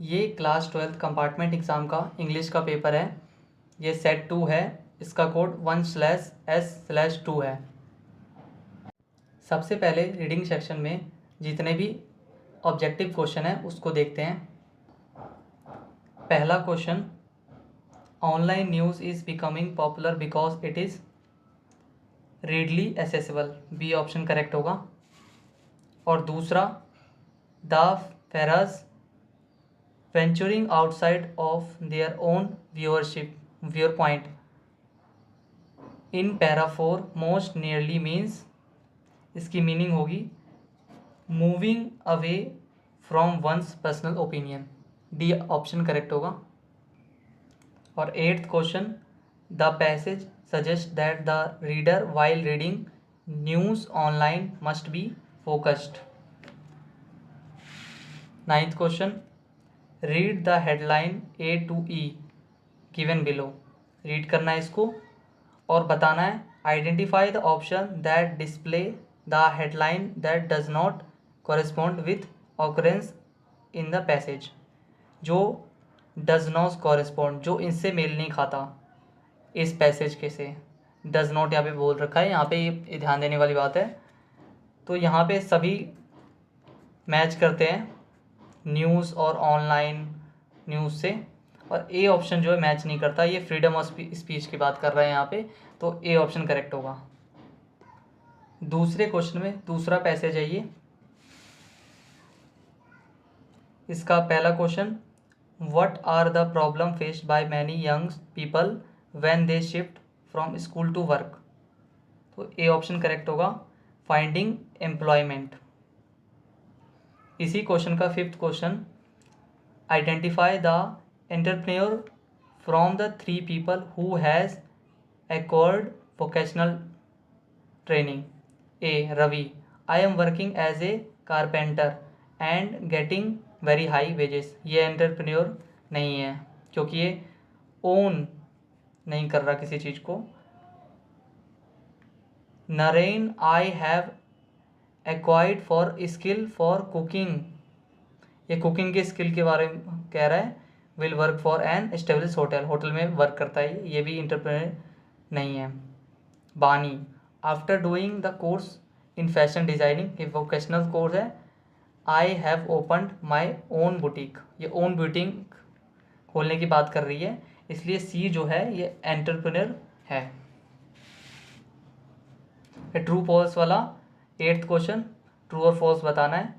ये class 12th compartment exam का English का पेपर है। ये सेट 2 है। इसका कोड 1/S/2 है। सबसे पहले रीडिंग सेक्शन में जितने भी ऑब्जेक्टिव क्वेश्चन है उसको देखते हैं। पहला question, online news is becoming popular because it is readily accessible. B option correct होगा। और दूसरा, the phrase venturing outside of their own viewer point in para 4 most nearly means, इसकी मीनिंग होगी moving away from one's personal opinion. D option correct होगा। और 8th question, the passage suggest that the reader while reading news online must be focused. 9th question, read the headline A to E given below. Read करना है इसको और बताना है identify the option that display the headline that does not correspond with occurrence in the passage. जो does not correspond, जो इनसे mail नहीं खाता इस पैसेज के से, डज नॉट यहाँ पे बोल रखा है। यहाँ पे ये ध्यान देने वाली बात है। तो यहाँ पे सभी मैच करते हैं न्यूज़ और ऑनलाइन न्यूज़ से, और ए ऑप्शन जो है मैच नहीं करता। ये फ्रीडम ऑफ स्पीच की बात कर रहे हैं यहाँ पे, तो ए ऑप्शन करेक्ट होगा। दूसरे क्वेश्चन में दूसरा पैसेज है ये। इसका पहला question, what are the problem faced by many young people when they shift from school to work. तो ए ऑप्शन करेक्ट होगा, फाइंडिंग एम्प्लॉयमेंट। इसी क्वेश्चन का 5th question, identify the entrepreneur from the 3 people who has acquired vocational training. A. Ravi, I am working as a carpenter and getting very high wages. ये entrepreneur नहीं है क्योंकि ये own नहीं कर रहा किसी चीज़ को। Naren, I have acquired for skill for cooking. ये कुकिंग के स्किल के बारे में कह रहा है। Will work for an establish hotel, hotel में वर्क करता है, ये भी एंटरप्रेन्योर नहीं है। Bani, after doing the course in fashion designing, ये वोकेशनल कोर्स है। I have opened my own boutique, ये ओन बुटीक खोलने की बात कर रही है, इसलिए सी जो है ये एंटरप्रेन्योर है। ट्रू फॉल्स वाला 8th क्वेश्चन, ट्रू और फॉल्स बताना है।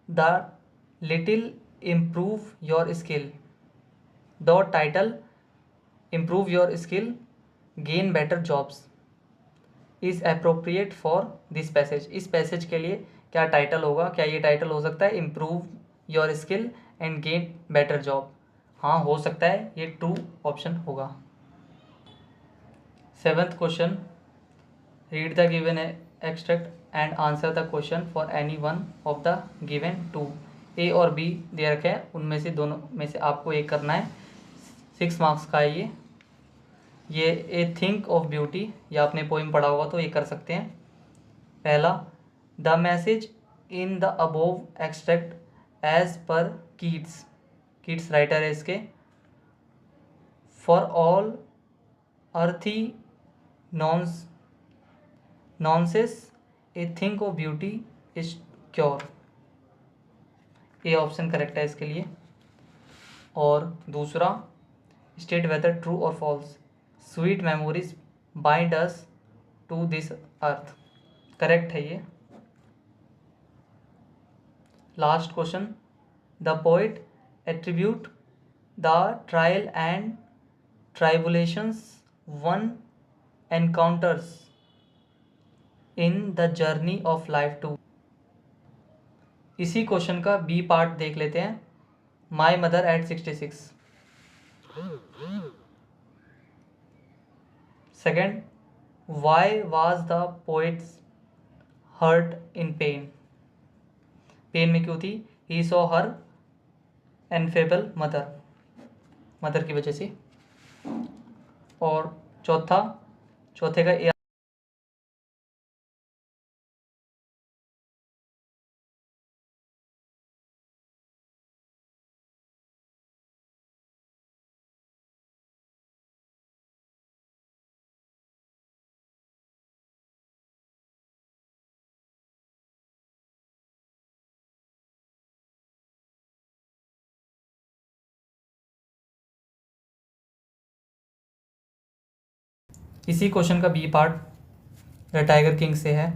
The little improve your skill, the title improve your skill gain better jobs is appropriate for this passage. इस पैसेज के लिए क्या टाइटल होगा? क्या ये टाइटल हो सकता है improve your skill and gain better job? हाँ, हो सकता है, ये ट्रू ऑप्शन होगा। 7th question, read the given extract and answer the question for any one of the given two. A और बी दे रखे हैं, उनमें से दोनों में से आपको एक करना है। 6 मार्क्स का है ये ए थिंक ऑफ ब्यूटी, या आपने पोइम पढ़ा होगा तो ये कर सकते हैं। पहला, the message in the above extract as per Keats, Keats writer है इसके, for all earthy nonsense a thing of beauty is cure. A option correct है इसके लिए। और दूसरा, स्टेट वेदर ट्रू और false, sweet memories bind us to this earth, correct है ये। Last question, the poet attribute the trial and tribulations one encounters in the journey of life to. इसी question का बी पार्ट देख लेते हैं। My mother at 66। Second, why was the poet's hurt in pain, pain में क्यों थी? He saw her enfeebled mother, mother की वजह से। और चौथे का इसी क्वेश्चन का B part the tiger king से है।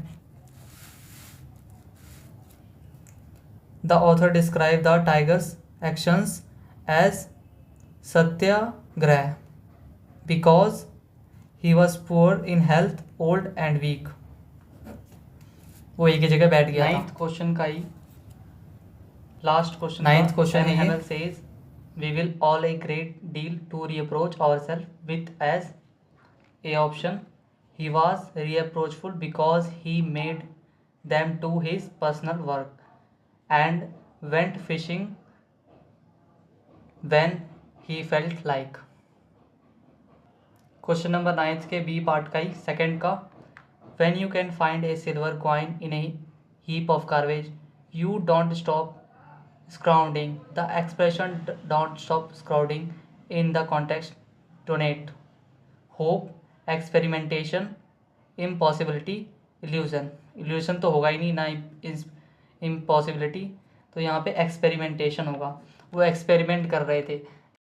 The author describe the tiger's actions as Satyagraha because he was poor in health, old and weak. वो एक ही जगह बैठ गया था। नाइन्थ क्वेश्चन का ही लास्ट क्वेश्चन, नाइन्थ क्वेश्चन है says we will all a great deal to reproach ourself with as A option he was reproachful because he made them to his personal work and went fishing when he felt like। Question number 9 के B part का ही second का, when you can find a silver coin in a heap of garbage you don't stop scrounging। the expression don't stop scrounging in the context donate, hope, experimentation, impossibility, illusion. Illusion तो होगा ही नहीं ना, impossibility, तो यहाँ पे experimentation होगा। वो experiment कर रहे थे